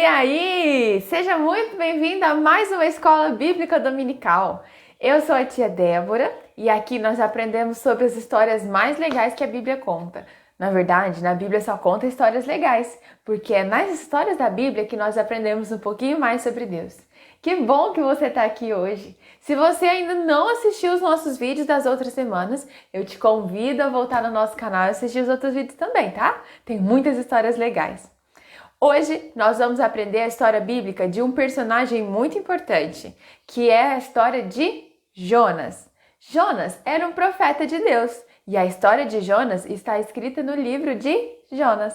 E aí, seja muito bem-vindo a mais uma Escola Bíblica Dominical. Eu sou a tia Débora e aqui nós aprendemos sobre as histórias mais legais que a Bíblia conta. Na verdade, na Bíblia só conta histórias legais, porque é nas histórias da Bíblia que nós aprendemos um pouquinho mais sobre Deus. Que bom que você está aqui hoje! Se você ainda não assistiu os nossos vídeos das outras semanas, eu te convido a voltar no nosso canal e assistir os outros vídeos também, tá? Tem muitas histórias legais. Hoje nós vamos aprender a história bíblica de um personagem muito importante, que é a história de Jonas. Jonas era um profeta de Deus e a história de Jonas está escrita no livro de Jonas.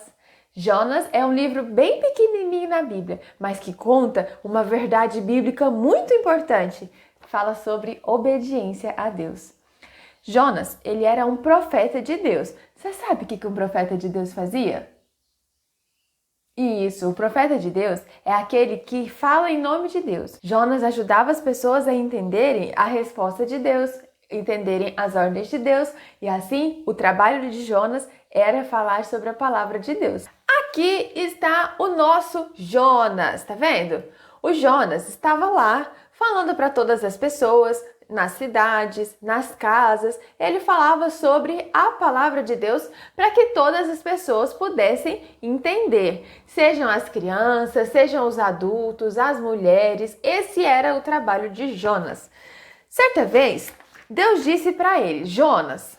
Jonas é um livro bem pequenininho na Bíblia, mas que conta uma verdade bíblica muito importante. Fala sobre obediência a Deus. Jonas, ele era um profeta de Deus. Você sabe o que um profeta de Deus fazia? Isso, o profeta de Deus é aquele que fala em nome de Deus. Jonas ajudava as pessoas a entenderem a resposta de Deus, entenderem as ordens de Deus, e assim o trabalho de Jonas era falar sobre a palavra de Deus. Aqui está o nosso Jonas, tá vendo? O Jonas estava lá falando para todas as pessoas, nas cidades, nas casas, ele falava sobre a palavra de Deus para que todas as pessoas pudessem entender. Sejam as crianças, sejam os adultos, as mulheres, esse era o trabalho de Jonas. Certa vez, Deus disse para ele, Jonas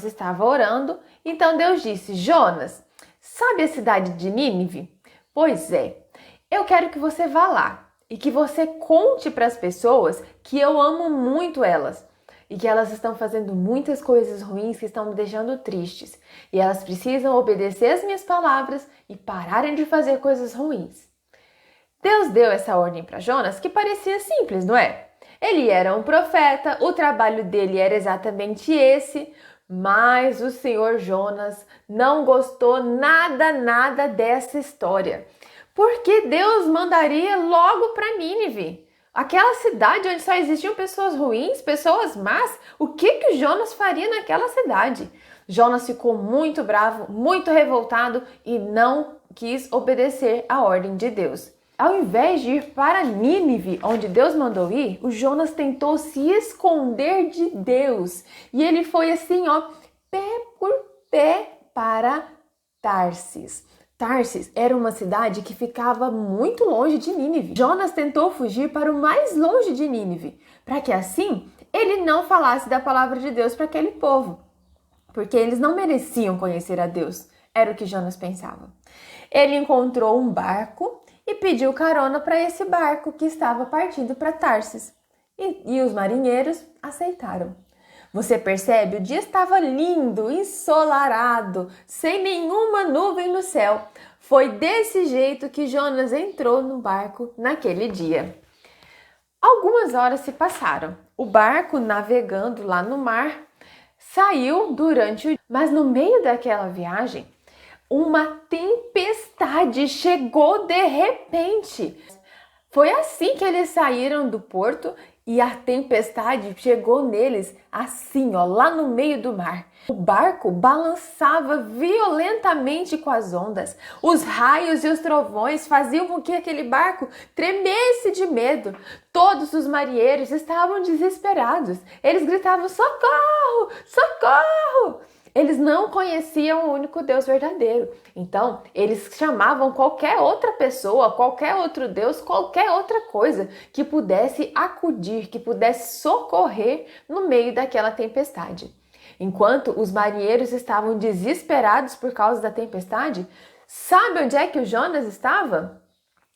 estava orando, então Deus disse, Jonas, sabe a cidade de Nínive? Pois é, eu quero que você vá lá. E que você conte para as pessoas que eu amo muito elas e que elas estão fazendo muitas coisas ruins que estão me deixando tristes e elas precisam obedecer as minhas palavras e pararem de fazer coisas ruins. Deus deu essa ordem para Jonas que parecia simples, não é? Ele era um profeta, o trabalho dele era exatamente esse, mas o Senhor Jonas não gostou nada dessa história. Porque Deus mandaria logo para Nínive, aquela cidade onde só existiam pessoas ruins, pessoas más. O que Jonas faria naquela cidade? Jonas ficou muito bravo, muito revoltado e não quis obedecer a ordem de Deus. Ao invés de ir para Nínive, onde Deus mandou ir, o Jonas tentou se esconder de Deus. E ele foi assim, pé por pé para Tarsis. Tarsis era uma cidade que ficava muito longe de Nínive. Jonas tentou fugir para o mais longe de Nínive, para que assim ele não falasse da palavra de Deus para aquele povo, porque eles não mereciam conhecer a Deus, era o que Jonas pensava. Ele encontrou um barco e pediu carona para esse barco que estava partindo para Tarsis, e os marinheiros aceitaram. Você percebe? O dia estava lindo, ensolarado, sem nenhuma nuvem no céu. Foi desse jeito que Jonas entrou no barco naquele dia. Algumas horas se passaram. O barco, navegando lá no mar, saiu durante o dia. Mas no meio daquela viagem, uma tempestade chegou de repente. Foi assim que eles saíram do porto e a tempestade chegou neles assim, lá no meio do mar. O barco balançava violentamente com as ondas. Os raios e os trovões faziam com que aquele barco tremesse de medo. Todos os marinheiros estavam desesperados. Eles gritavam, socorro, socorro! Eles não conheciam o único Deus verdadeiro. Então, eles chamavam qualquer outra pessoa, qualquer outro Deus, qualquer outra coisa que pudesse acudir, que pudesse socorrer no meio daquela tempestade. Enquanto os marinheiros estavam desesperados por causa da tempestade, sabe onde é que o Jonas estava?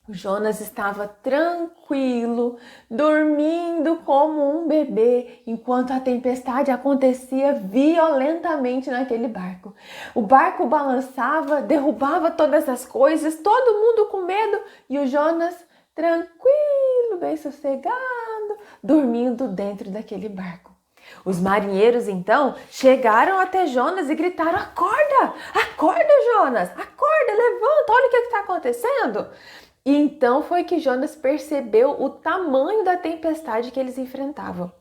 O Jonas estava tranquilo, dormindo como um bebê, enquanto a tempestade acontecia violentamente naquele barco. O barco balançava, derrubava todas as coisas, todo mundo com medo, e o Jonas tranquilo, bem sossegado, dormindo dentro daquele barco. Os marinheiros, então, chegaram até Jonas e gritaram, acorda, acorda, Jonas, acorda, levanta, olha o que está acontecendo. E então foi que Jonas percebeu o tamanho da tempestade que eles enfrentavam.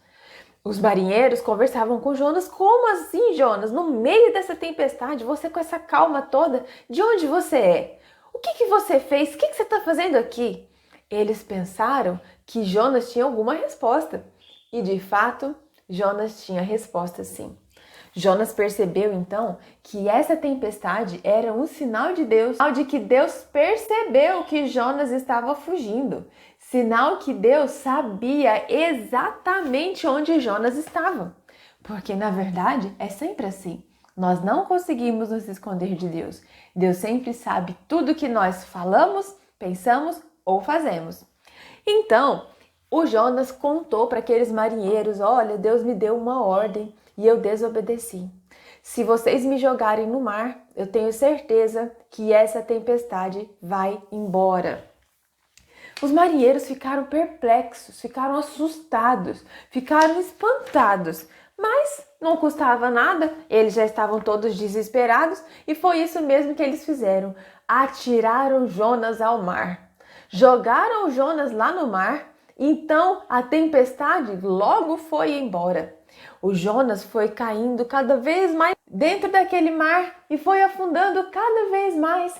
Os marinheiros conversavam com Jonas, como assim, Jonas? No meio dessa tempestade, você com essa calma toda, de onde você é? O que você fez? O que você está fazendo aqui? Eles pensaram que Jonas tinha alguma resposta. E de fato, Jonas tinha resposta sim. Jonas percebeu então que essa tempestade era um sinal de Deus, sinal de que Deus percebeu que Jonas estava fugindo, sinal que Deus sabia exatamente onde Jonas estava. Porque na verdade é sempre assim. Nós não conseguimos nos esconder de Deus. Deus sempre sabe tudo que nós falamos, pensamos ou fazemos. Então, o Jonas contou para aqueles marinheiros: olha, Deus me deu uma ordem e eu desobedeci. Se vocês me jogarem no mar, eu tenho certeza que essa tempestade vai embora. Os marinheiros ficaram perplexos, ficaram assustados, ficaram espantados. Mas não custava nada, eles já estavam todos desesperados e foi isso mesmo que eles fizeram. Atiraram Jonas ao mar. Jogaram Jonas lá no mar, então a tempestade logo foi embora. O Jonas foi caindo cada vez mais dentro daquele mar e foi afundando cada vez mais.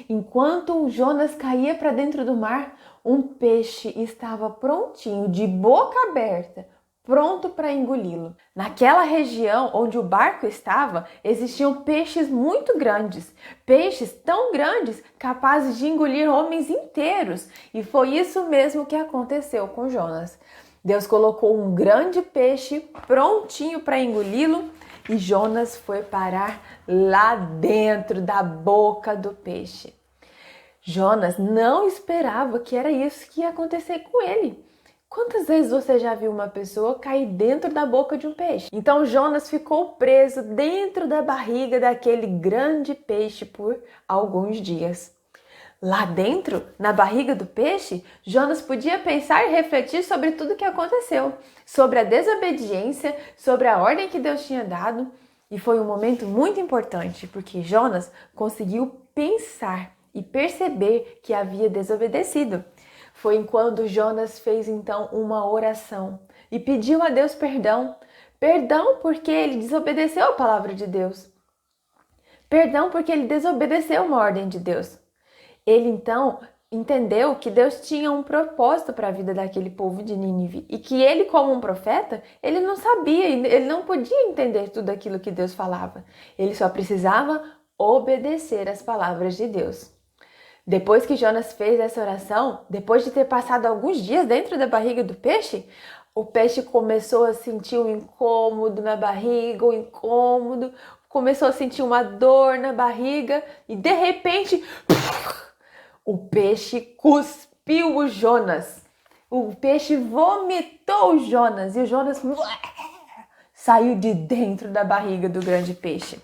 Enquanto o Jonas caía para dentro do mar, um peixe estava prontinho, de boca aberta, pronto para engoli-lo. Naquela região onde o barco estava, existiam peixes muito grandes, peixes tão grandes capazes de engolir homens inteiros. E foi isso mesmo que aconteceu com Jonas. Deus colocou um grande peixe prontinho para engoli-lo e Jonas foi parar lá dentro da boca do peixe. Jonas não esperava que era isso que ia acontecer com ele. Quantas vezes você já viu uma pessoa cair dentro da boca de um peixe? Então Jonas ficou preso dentro da barriga daquele grande peixe por alguns dias. Lá dentro, na barriga do peixe, Jonas podia pensar e refletir sobre tudo o que aconteceu, sobre a desobediência, sobre a ordem que Deus tinha dado. E foi um momento muito importante, porque Jonas conseguiu pensar e perceber que havia desobedecido. Foi quando Jonas fez então uma oração e pediu a Deus perdão. Perdão porque ele desobedeceu a palavra de Deus. Perdão porque ele desobedeceu uma ordem de Deus. Ele então entendeu que Deus tinha um propósito para a vida daquele povo de Nínive e que ele, como um profeta, ele não sabia, ele não podia entender tudo aquilo que Deus falava. Ele só precisava obedecer às palavras de Deus. Depois que Jonas fez essa oração, depois de ter passado alguns dias dentro da barriga do peixe, o peixe começou a sentir um incômodo na barriga, começou a sentir uma dor na barriga e de repente o peixe cuspiu o Jonas. O peixe vomitou o Jonas e o Jonas saiu de dentro da barriga do grande peixe.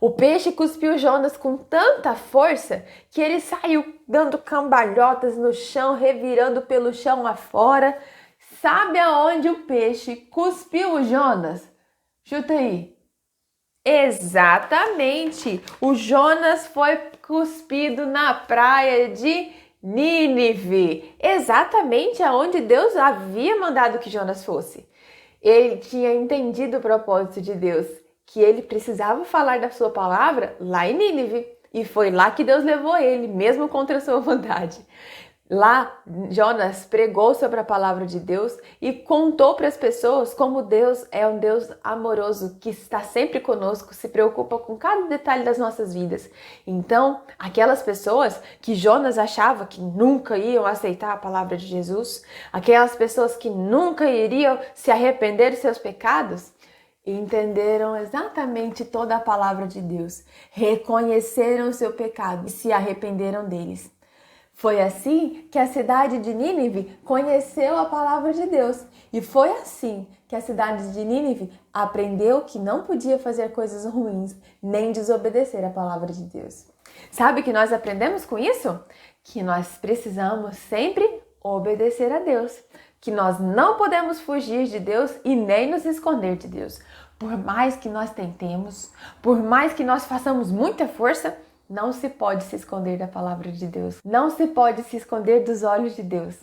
O peixe cuspiu Jonas com tanta força que ele saiu dando cambalhotas no chão, revirando pelo chão afora. Sabe aonde o peixe cuspiu o Jonas? Chuta aí. Exatamente! O Jonas foi cuspido na praia de Nínive. Exatamente aonde Deus havia mandado que Jonas fosse. Ele tinha entendido o propósito de Deus, que ele precisava falar da sua palavra lá em Nínive. E foi lá que Deus levou ele, mesmo contra a sua vontade. Lá, Jonas pregou sobre a palavra de Deus e contou para as pessoas como Deus é um Deus amoroso, que está sempre conosco, se preocupa com cada detalhe das nossas vidas. Então, aquelas pessoas que Jonas achava que nunca iam aceitar a palavra de Jesus, aquelas pessoas que nunca iriam se arrepender de seus pecados, entenderam exatamente toda a palavra de Deus, reconheceram o seu pecado e se arrependeram deles. Foi assim que a cidade de Nínive conheceu a palavra de Deus. E foi assim que a cidade de Nínive aprendeu que não podia fazer coisas ruins, nem desobedecer a palavra de Deus. Sabe o que nós aprendemos com isso? Que nós precisamos sempre obedecer a Deus. Que nós não podemos fugir de Deus e nem nos esconder de Deus. Por mais que nós tentemos, por mais que nós façamos muita força, não se pode se esconder da palavra de Deus. Não se pode se esconder dos olhos de Deus.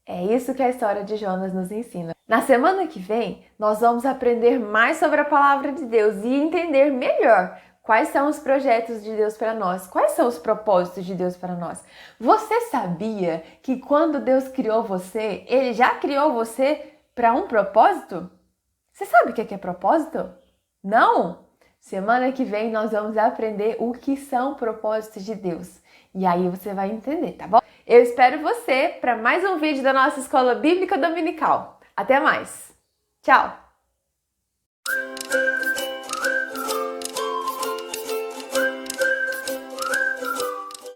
É isso que a história de Jonas nos ensina. Na semana que vem, nós vamos aprender mais sobre a palavra de Deus e entender melhor Quais são os projetos de Deus para nós? Quais são os propósitos de Deus para nós? Você sabia que quando Deus criou você, Ele já criou você para um propósito? Você sabe o que é propósito? Não? Semana que vem nós vamos aprender o que são propósitos de Deus. E aí você vai entender, tá bom? Eu espero você para mais um vídeo da nossa Escola Bíblica Dominical. Até mais! Tchau!